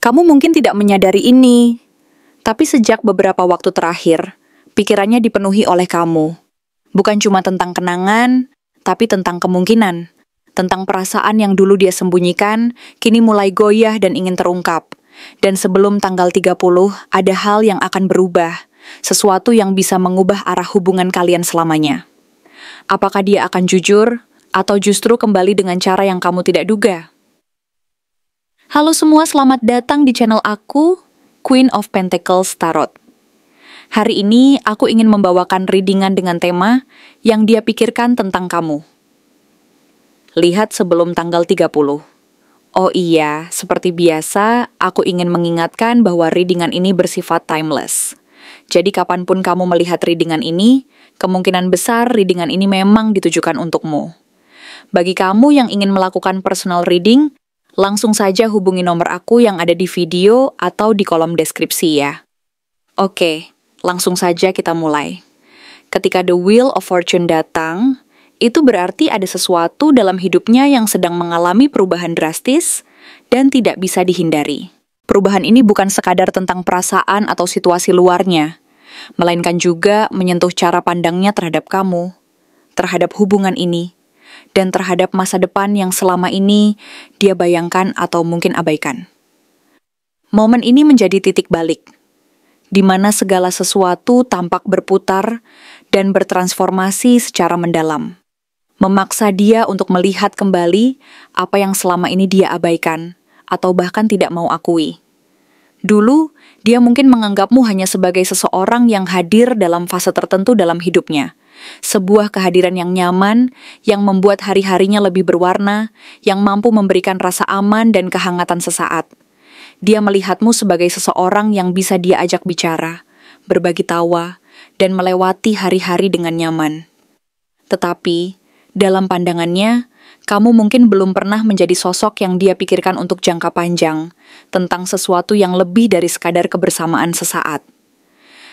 Kamu mungkin tidak menyadari ini, tapi sejak beberapa waktu terakhir, pikirannya dipenuhi oleh kamu. Bukan cuma tentang kenangan, tapi tentang kemungkinan. Tentang perasaan yang dulu dia sembunyikan, kini mulai goyah dan ingin terungkap. Dan sebelum tanggal 30, ada hal yang akan berubah. Sesuatu yang bisa mengubah arah hubungan kalian selamanya. Apakah dia akan jujur, atau justru kembali dengan cara yang kamu tidak duga? Halo semua, selamat datang di channel aku, Queen of Pentacles Tarot. Hari ini aku ingin membawakan readingan dengan tema yang dia pikirkan tentang kamu. Lihat sebelum tanggal 30. Oh iya, seperti biasa, aku ingin mengingatkan bahwa readingan ini bersifat timeless. Jadi kapanpun kamu melihat readingan ini, kemungkinan besar readingan ini memang ditujukan untukmu. Bagi kamu yang ingin melakukan personal reading, langsung saja hubungi nomor aku yang ada di video atau di kolom deskripsi ya. Oke, langsung saja kita mulai. Ketika The Wheel of Fortune datang, itu berarti ada sesuatu dalam hidupnya yang sedang mengalami perubahan drastis dan tidak bisa dihindari. Perubahan ini bukan sekadar tentang perasaan atau situasi luarnya, melainkan juga menyentuh cara pandangnya terhadap kamu, terhadap hubungan ini, dan terhadap masa depan yang selama ini dia bayangkan atau mungkin abaikan. Momen ini menjadi titik balik, di mana segala sesuatu tampak berputar dan bertransformasi secara mendalam. Memaksa dia untuk melihat kembali apa yang selama ini dia abaikan, atau bahkan tidak mau akui. Dulu, dia mungkin menganggapmu hanya sebagai seseorang yang hadir dalam fase tertentu dalam hidupnya. Sebuah kehadiran yang nyaman, yang membuat hari-harinya lebih berwarna, yang mampu memberikan rasa aman dan kehangatan sesaat. Dia melihatmu sebagai seseorang yang bisa dia ajak bicara, berbagi tawa, dan melewati hari-hari dengan nyaman. Tetapi, dalam pandangannya, kamu mungkin belum pernah menjadi sosok yang dia pikirkan untuk jangka panjang, tentang sesuatu yang lebih dari sekadar kebersamaan sesaat.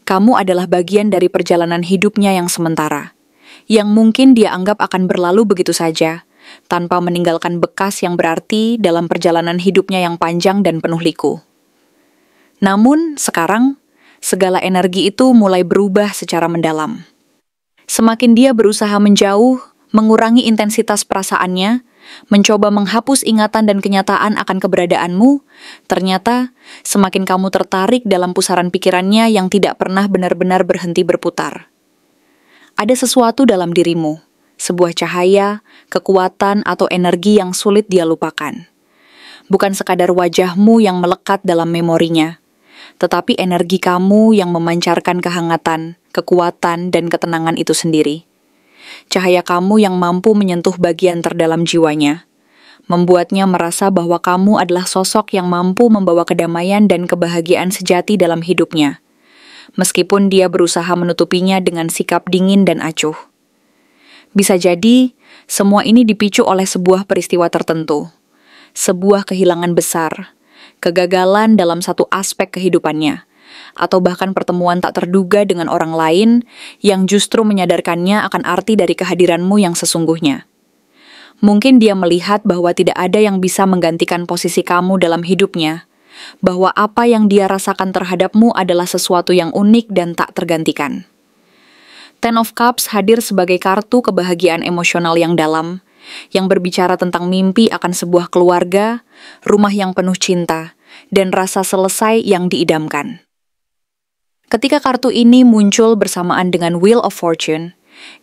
Kamu adalah bagian dari perjalanan hidupnya yang sementara, yang mungkin dia anggap akan berlalu begitu saja, tanpa meninggalkan bekas yang berarti dalam perjalanan hidupnya yang panjang dan penuh liku. Namun, sekarang, segala energi itu mulai berubah secara mendalam. Semakin dia berusaha menjauh, mengurangi intensitas perasaannya, mencoba menghapus ingatan dan kenyataan akan keberadaanmu, ternyata semakin kamu tertarik dalam pusaran pikirannya yang tidak pernah benar-benar berhenti berputar. Ada sesuatu dalam dirimu, sebuah cahaya, kekuatan, atau energi yang sulit dia lupakan. Bukan sekadar wajahmu yang melekat dalam memorinya, tetapi energi kamu yang memancarkan kehangatan, kekuatan, dan ketenangan itu sendiri. Cahaya kamu yang mampu menyentuh bagian terdalam jiwanya, membuatnya merasa bahwa kamu adalah sosok yang mampu membawa kedamaian dan kebahagiaan sejati dalam hidupnya, meskipun dia berusaha menutupinya dengan sikap dingin dan acuh. Bisa jadi, semua ini dipicu oleh sebuah peristiwa tertentu, sebuah kehilangan besar, kegagalan dalam satu aspek kehidupannya, atau bahkan pertemuan tak terduga dengan orang lain yang justru menyadarkannya akan arti dari kehadiranmu yang sesungguhnya. Mungkin dia melihat bahwa tidak ada yang bisa menggantikan posisi kamu dalam hidupnya, bahwa apa yang dia rasakan terhadapmu adalah sesuatu yang unik dan tak tergantikan. Ten of Cups hadir sebagai kartu kebahagiaan emosional yang dalam, yang berbicara tentang mimpi akan sebuah keluarga, rumah yang penuh cinta, dan rasa selesai yang diidamkan. Ketika kartu ini muncul bersamaan dengan Wheel of Fortune,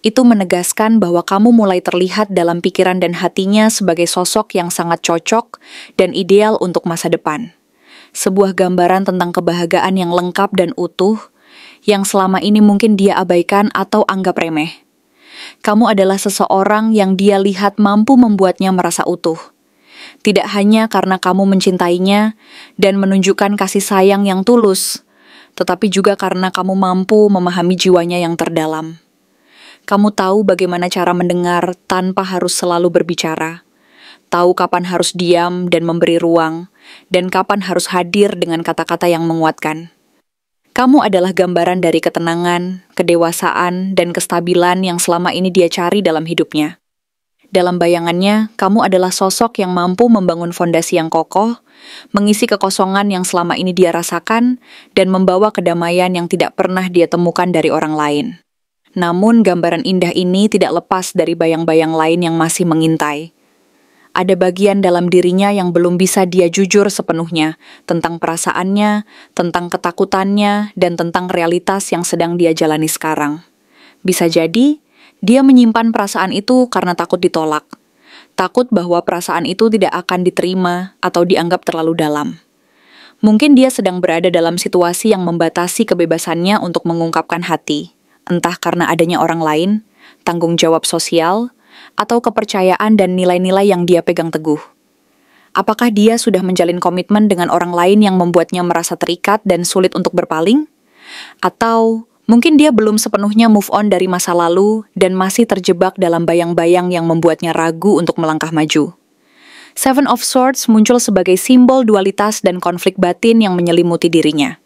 itu menegaskan bahwa kamu mulai terlihat dalam pikiran dan hatinya sebagai sosok yang sangat cocok dan ideal untuk masa depan. Sebuah gambaran tentang kebahagiaan yang lengkap dan utuh, yang selama ini mungkin dia abaikan atau anggap remeh. Kamu adalah seseorang yang dia lihat mampu membuatnya merasa utuh. Tidak hanya karena kamu mencintainya dan menunjukkan kasih sayang yang tulus, tetapi juga karena kamu mampu memahami jiwanya yang terdalam. Kamu tahu bagaimana cara mendengar tanpa harus selalu berbicara, tahu kapan harus diam dan memberi ruang, dan kapan harus hadir dengan kata-kata yang menguatkan. Kamu adalah gambaran dari ketenangan, kedewasaan, dan kestabilan yang selama ini dia cari dalam hidupnya. Dalam bayangannya, kamu adalah sosok yang mampu membangun fondasi yang kokoh mengisi kekosongan yang selama ini dia rasakan, dan membawa kedamaian yang tidak pernah dia temukan dari orang lain. Namun gambaran indah ini tidak lepas dari bayang-bayang lain yang masih mengintai. Ada bagian dalam dirinya yang belum bisa dia jujur sepenuhnya tentang perasaannya, tentang ketakutannya, dan tentang realitas yang sedang dia jalani sekarang. Bisa jadi, dia menyimpan perasaan itu karena takut ditolak. Takut bahwa perasaan itu tidak akan diterima atau dianggap terlalu dalam. Mungkin dia sedang berada dalam situasi yang membatasi kebebasannya untuk mengungkapkan hati, entah karena adanya orang lain, tanggung jawab sosial, atau kepercayaan dan nilai-nilai yang dia pegang teguh. Apakah dia sudah menjalin komitmen dengan orang lain yang membuatnya merasa terikat dan sulit untuk berpaling? Atau mungkin dia belum sepenuhnya move on dari masa lalu dan masih terjebak dalam bayang-bayang yang membuatnya ragu untuk melangkah maju. Seven of Swords muncul sebagai simbol dualitas dan konflik batin yang menyelimuti dirinya.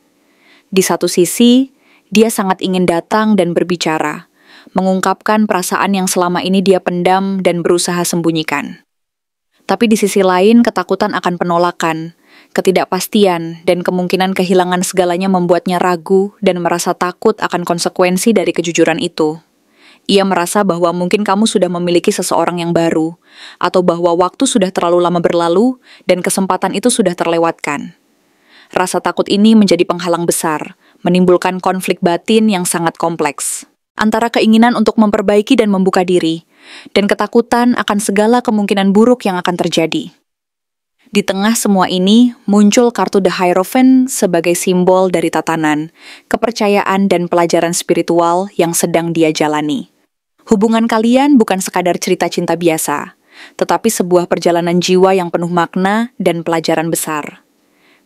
Di satu sisi, dia sangat ingin datang dan berbicara, mengungkapkan perasaan yang selama ini dia pendam dan berusaha sembunyikan. Tapi di sisi lain, ketakutan akan penolakan, ketidakpastian, dan kemungkinan kehilangan segalanya membuatnya ragu dan merasa takut akan konsekuensi dari kejujuran itu. Ia merasa bahwa mungkin kamu sudah memiliki seseorang yang baru, atau bahwa waktu sudah terlalu lama berlalu dan kesempatan itu sudah terlewatkan. Rasa takut ini menjadi penghalang besar, menimbulkan konflik batin yang sangat kompleks, antara keinginan untuk memperbaiki dan membuka diri, dan ketakutan akan segala kemungkinan buruk yang akan terjadi. Di tengah semua ini, muncul kartu The Hierophant sebagai simbol dari tatanan, kepercayaan dan pelajaran spiritual yang sedang dia jalani. Hubungan kalian bukan sekadar cerita cinta biasa, tetapi sebuah perjalanan jiwa yang penuh makna dan pelajaran besar.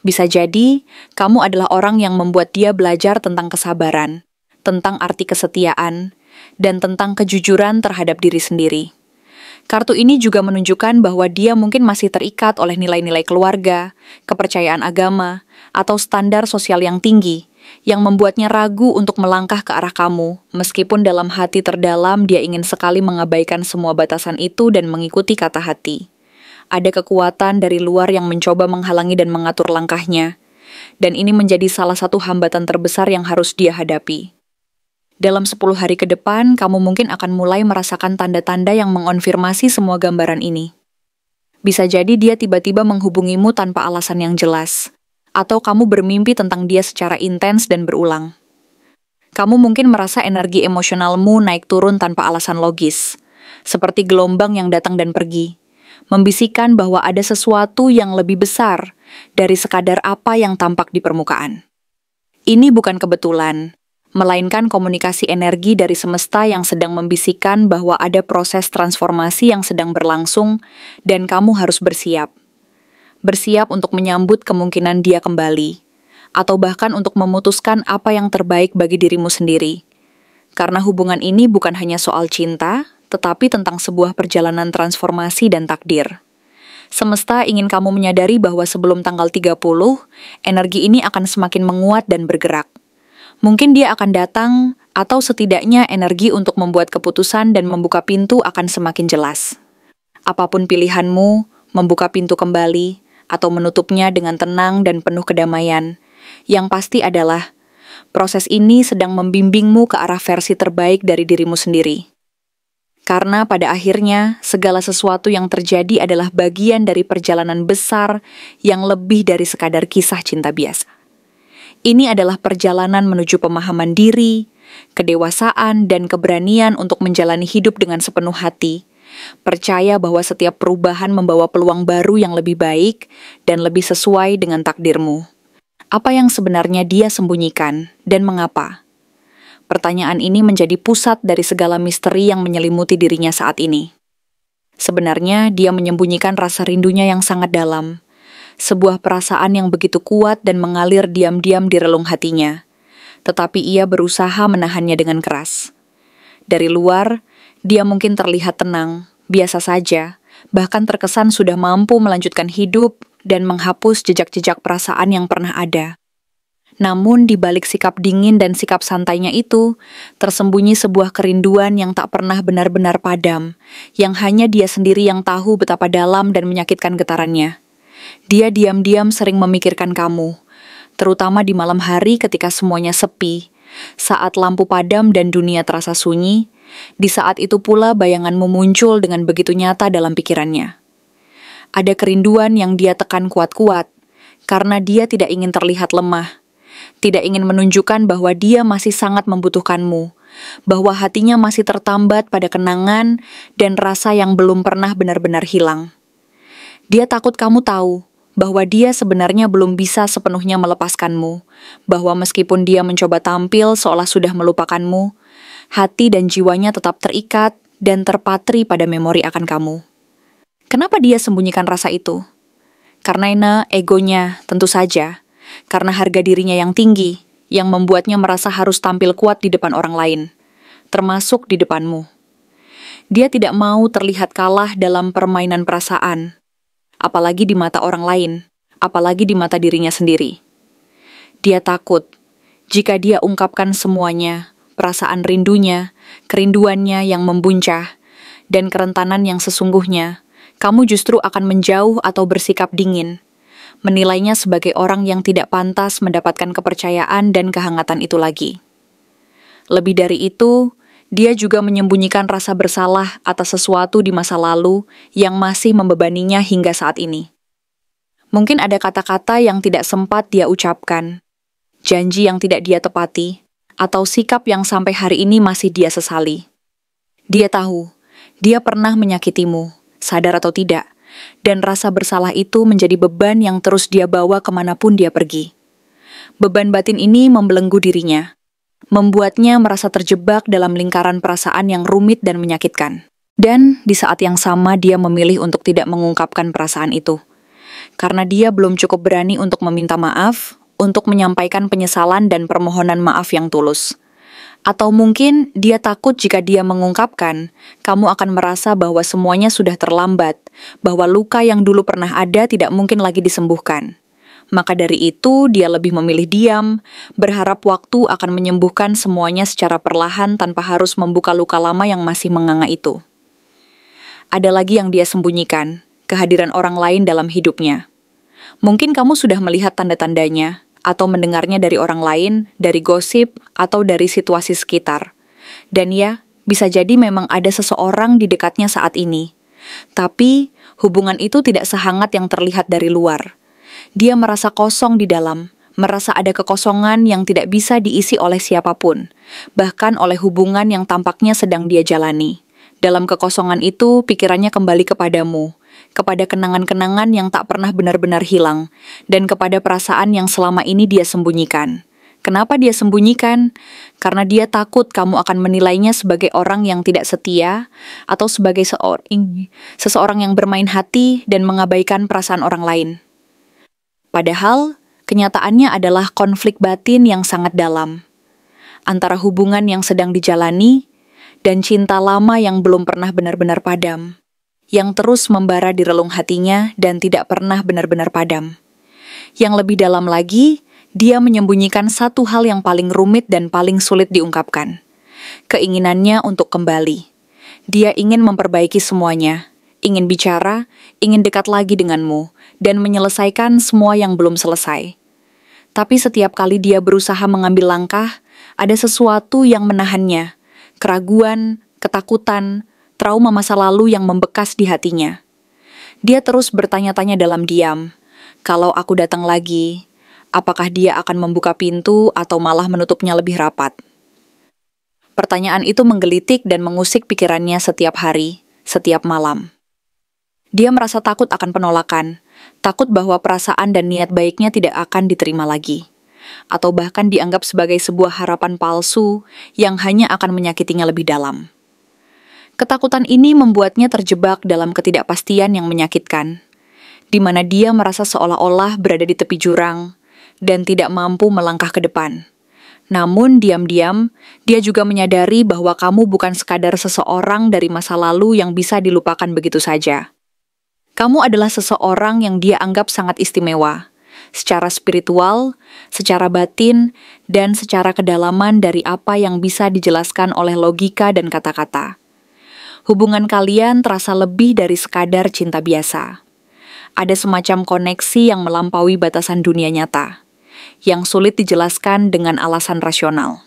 Bisa jadi, kamu adalah orang yang membuat dia belajar tentang kesabaran, tentang arti kesetiaan, dan tentang kejujuran terhadap diri sendiri. Kartu ini juga menunjukkan bahwa dia mungkin masih terikat oleh nilai-nilai keluarga, kepercayaan agama, atau standar sosial yang tinggi, yang membuatnya ragu untuk melangkah ke arah kamu, meskipun dalam hati terdalam dia ingin sekali mengabaikan semua batasan itu dan mengikuti kata hati. Ada kekuatan dari luar yang mencoba menghalangi dan mengatur langkahnya, dan ini menjadi salah satu hambatan terbesar yang harus dia hadapi. Dalam 10 hari ke depan, kamu mungkin akan mulai merasakan tanda-tanda yang mengonfirmasi semua gambaran ini. Bisa jadi dia tiba-tiba menghubungimu tanpa alasan yang jelas, atau kamu bermimpi tentang dia secara intens dan berulang. Kamu mungkin merasa energi emosionalmu naik turun tanpa alasan logis, seperti gelombang yang datang dan pergi, membisikkan bahwa ada sesuatu yang lebih besar dari sekadar apa yang tampak di permukaan. Ini bukan kebetulan, melainkan komunikasi energi dari semesta yang sedang membisikkan bahwa ada proses transformasi yang sedang berlangsung dan kamu harus bersiap. Bersiap untuk menyambut kemungkinan dia kembali, atau bahkan untuk memutuskan apa yang terbaik bagi dirimu sendiri. Karena hubungan ini bukan hanya soal cinta, tetapi tentang sebuah perjalanan transformasi dan takdir. Semesta ingin kamu menyadari bahwa sebelum tanggal 30, energi ini akan semakin menguat dan bergerak. Mungkin dia akan datang, atau setidaknya energi untuk membuat keputusan dan membuka pintu akan semakin jelas. Apapun pilihanmu, membuka pintu kembali, atau menutupnya dengan tenang dan penuh kedamaian, yang pasti adalah, proses ini sedang membimbingmu ke arah versi terbaik dari dirimu sendiri. Karena pada akhirnya, segala sesuatu yang terjadi adalah bagian dari perjalanan besar yang lebih dari sekadar kisah cinta biasa. Ini adalah perjalanan menuju pemahaman diri, kedewasaan, dan keberanian untuk menjalani hidup dengan sepenuh hati. Percaya bahwa setiap perubahan membawa peluang baru yang lebih baik dan lebih sesuai dengan takdirmu. Apa yang sebenarnya dia sembunyikan dan mengapa? Pertanyaan ini menjadi pusat dari segala misteri yang menyelimuti dirinya saat ini. Sebenarnya dia menyembunyikan rasa rindunya yang sangat dalam. Sebuah perasaan yang begitu kuat dan mengalir diam-diam di relung hatinya. Tetapi ia berusaha menahannya dengan keras. Dari luar, dia mungkin terlihat tenang, biasa saja, bahkan terkesan sudah mampu melanjutkan hidup dan menghapus jejak-jejak perasaan yang pernah ada. Namun di balik sikap dingin dan sikap santainya itu, tersembunyi sebuah kerinduan yang tak pernah benar-benar padam, yang hanya dia sendiri yang tahu betapa dalam dan menyakitkan getarannya. Dia diam-diam sering memikirkan kamu, terutama di malam hari ketika semuanya sepi, saat lampu padam dan dunia terasa sunyi. Di saat itu pula bayanganmu muncul dengan begitu nyata dalam pikirannya. Ada kerinduan yang dia tekan kuat-kuat, karena dia tidak ingin terlihat lemah, tidak ingin menunjukkan bahwa dia masih sangat membutuhkanmu, bahwa hatinya masih tertambat pada kenangan dan rasa yang belum pernah benar-benar hilang. Dia takut kamu tahu bahwa dia sebenarnya belum bisa sepenuhnya melepaskanmu, bahwa meskipun dia mencoba tampil seolah sudah melupakanmu, hati dan jiwanya tetap terikat dan terpatri pada memori akan kamu. Kenapa dia sembunyikan rasa itu? Karena egonya, tentu saja. Karena harga dirinya yang tinggi, yang membuatnya merasa harus tampil kuat di depan orang lain, termasuk di depanmu. Dia tidak mau terlihat kalah dalam permainan perasaan, apalagi di mata orang lain, apalagi di mata dirinya sendiri. Dia takut, jika dia ungkapkan semuanya, perasaan rindunya, kerinduannya yang membuncah, dan kerentanan yang sesungguhnya, kamu justru akan menjauh atau bersikap dingin, menilainya sebagai orang yang tidak pantas mendapatkan kepercayaan dan kehangatan itu lagi. Lebih dari itu, dia juga menyembunyikan rasa bersalah atas sesuatu di masa lalu yang masih membebaninya hingga saat ini. Mungkin ada kata-kata yang tidak sempat dia ucapkan, janji yang tidak dia tepati, atau sikap yang sampai hari ini masih dia sesali. Dia tahu, dia pernah menyakitimu, sadar atau tidak, dan rasa bersalah itu menjadi beban yang terus dia bawa kemanapun dia pergi. Beban batin ini membelenggu dirinya, membuatnya merasa terjebak dalam lingkaran perasaan yang rumit dan menyakitkan. Dan di saat yang sama dia memilih untuk tidak mengungkapkan perasaan itu, karena dia belum cukup berani untuk meminta maaf, untuk menyampaikan penyesalan dan permohonan maaf yang tulus. Atau mungkin dia takut jika dia mengungkapkan, kamu akan merasa bahwa semuanya sudah terlambat, bahwa luka yang dulu pernah ada tidak mungkin lagi disembuhkan. Maka dari itu, dia lebih memilih diam, berharap waktu akan menyembuhkan semuanya secara perlahan tanpa harus membuka luka lama yang masih menganga itu. Ada lagi yang dia sembunyikan, kehadiran orang lain dalam hidupnya. Mungkin kamu sudah melihat tanda-tandanya, atau mendengarnya dari orang lain, dari gosip, atau dari situasi sekitar. Dan ya, bisa jadi memang ada seseorang di dekatnya saat ini. Tapi, hubungan itu tidak sehangat yang terlihat dari luar. Dia merasa kosong di dalam, merasa ada kekosongan yang tidak bisa diisi oleh siapapun, bahkan oleh hubungan yang tampaknya sedang dia jalani. Dalam kekosongan itu, pikirannya kembali kepadamu, kepada kenangan-kenangan yang tak pernah benar-benar hilang, dan kepada perasaan yang selama ini dia sembunyikan. Kenapa dia sembunyikan? Karena dia takut kamu akan menilainya sebagai orang yang tidak setia, atau sebagai seseorang yang bermain hati dan mengabaikan perasaan orang lain. Padahal, kenyataannya adalah konflik batin yang sangat dalam, antara hubungan yang sedang dijalani, dan cinta lama yang belum pernah benar-benar padam, yang terus membara di relung hatinya dan tidak pernah benar-benar padam. Yang lebih dalam lagi, dia menyembunyikan satu hal yang paling rumit dan paling sulit diungkapkan. Keinginannya untuk kembali. Dia ingin memperbaiki semuanya, ingin bicara, ingin dekat lagi denganmu, dan menyelesaikan semua yang belum selesai. Tapi setiap kali dia berusaha mengambil langkah, ada sesuatu yang menahannya, keraguan, ketakutan, trauma masa lalu yang membekas di hatinya. Dia terus bertanya-tanya dalam diam, kalau aku datang lagi, apakah dia akan membuka pintu atau malah menutupnya lebih rapat? Pertanyaan itu menggelitik dan mengusik pikirannya setiap hari, setiap malam. Dia merasa takut akan penolakan, takut bahwa perasaan dan niat baiknya tidak akan diterima lagi, atau bahkan dianggap sebagai sebuah harapan palsu yang hanya akan menyakitinya lebih dalam. Ketakutan ini membuatnya terjebak dalam ketidakpastian yang menyakitkan, di mana dia merasa seolah-olah berada di tepi jurang dan tidak mampu melangkah ke depan. Namun diam-diam, dia juga menyadari bahwa kamu bukan sekadar seseorang dari masa lalu yang bisa dilupakan begitu saja. Kamu adalah seseorang yang dia anggap sangat istimewa, secara spiritual, secara batin, dan secara kedalaman dari apa yang bisa dijelaskan oleh logika dan kata-kata. Hubungan kalian terasa lebih dari sekadar cinta biasa. Ada semacam koneksi yang melampaui batasan dunia nyata, yang sulit dijelaskan dengan alasan rasional.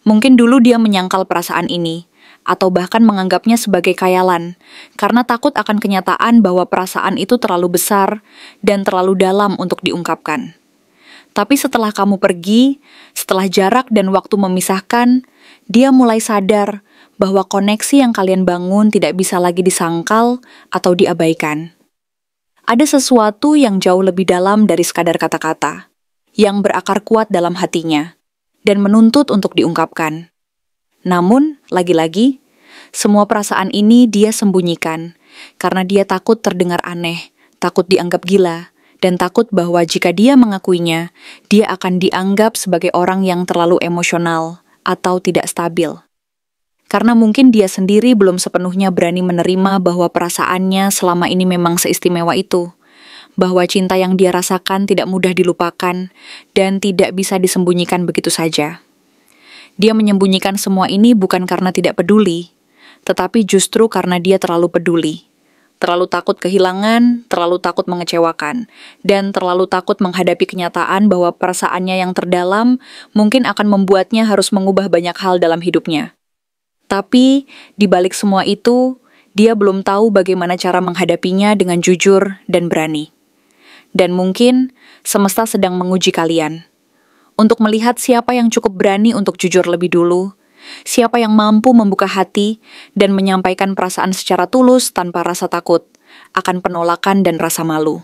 Mungkin dulu dia menyangkal perasaan ini, atau bahkan menganggapnya sebagai khayalan, karena takut akan kenyataan bahwa perasaan itu terlalu besar dan terlalu dalam untuk diungkapkan. Tapi setelah kamu pergi, setelah jarak dan waktu memisahkan, dia mulai sadar bahwa koneksi yang kalian bangun tidak bisa lagi disangkal atau diabaikan. Ada sesuatu yang jauh lebih dalam dari sekadar kata-kata, yang berakar kuat dalam hatinya, dan menuntut untuk diungkapkan. Namun, lagi-lagi, semua perasaan ini dia sembunyikan, karena dia takut terdengar aneh, takut dianggap gila, dan takut bahwa jika dia mengakuinya, dia akan dianggap sebagai orang yang terlalu emosional atau tidak stabil. Karena mungkin dia sendiri belum sepenuhnya berani menerima bahwa perasaannya selama ini memang seistimewa itu, bahwa cinta yang dia rasakan tidak mudah dilupakan dan tidak bisa disembunyikan begitu saja. Dia menyembunyikan semua ini bukan karena tidak peduli, tetapi justru karena dia terlalu peduli. Terlalu takut kehilangan, terlalu takut mengecewakan, dan terlalu takut menghadapi kenyataan bahwa perasaannya yang terdalam mungkin akan membuatnya harus mengubah banyak hal dalam hidupnya. Tapi, di balik semua itu, dia belum tahu bagaimana cara menghadapinya dengan jujur dan berani. Dan mungkin, semesta sedang menguji kalian. Untuk melihat siapa yang cukup berani untuk jujur lebih dulu, siapa yang mampu membuka hati dan menyampaikan perasaan secara tulus tanpa rasa takut akan penolakan dan rasa malu.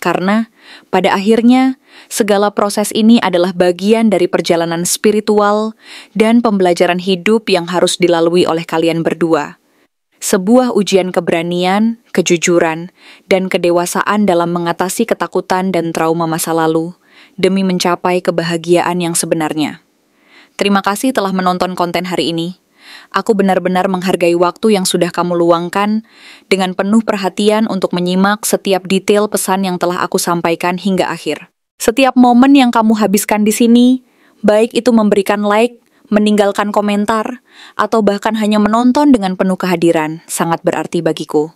Karena, pada akhirnya, segala proses ini adalah bagian dari perjalanan spiritual dan pembelajaran hidup yang harus dilalui oleh kalian berdua. Sebuah ujian keberanian, kejujuran, dan kedewasaan dalam mengatasi ketakutan dan trauma masa lalu, demi mencapai kebahagiaan yang sebenarnya. Terima kasih telah menonton konten hari ini. Aku benar-benar menghargai waktu yang sudah kamu luangkan dengan penuh perhatian untuk menyimak setiap detail pesan yang telah aku sampaikan hingga akhir. Setiap momen yang kamu habiskan di sini, baik itu memberikan like, meninggalkan komentar, atau bahkan hanya menonton dengan penuh kehadiran, sangat berarti bagiku.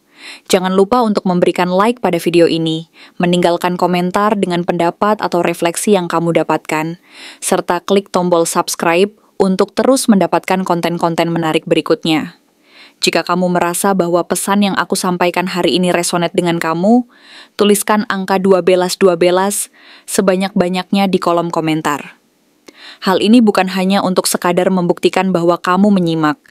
Jangan lupa untuk memberikan like pada video ini, meninggalkan komentar dengan pendapat atau refleksi yang kamu dapatkan, serta klik tombol subscribe untuk terus mendapatkan konten-konten menarik berikutnya. Jika kamu merasa bahwa pesan yang aku sampaikan hari ini resonate dengan kamu, tuliskan angka 12 sebanyak-banyaknya di kolom komentar. Hal ini bukan hanya untuk sekadar membuktikan bahwa kamu menyimak,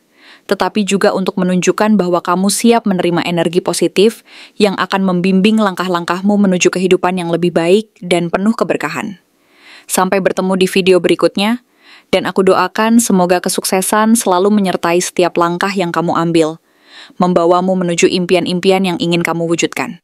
tetapi juga untuk menunjukkan bahwa kamu siap menerima energi positif yang akan membimbing langkah-langkahmu menuju kehidupan yang lebih baik dan penuh keberkahan. Sampai bertemu di video berikutnya, dan aku doakan semoga kesuksesan selalu menyertai setiap langkah yang kamu ambil, membawamu menuju impian-impian yang ingin kamu wujudkan.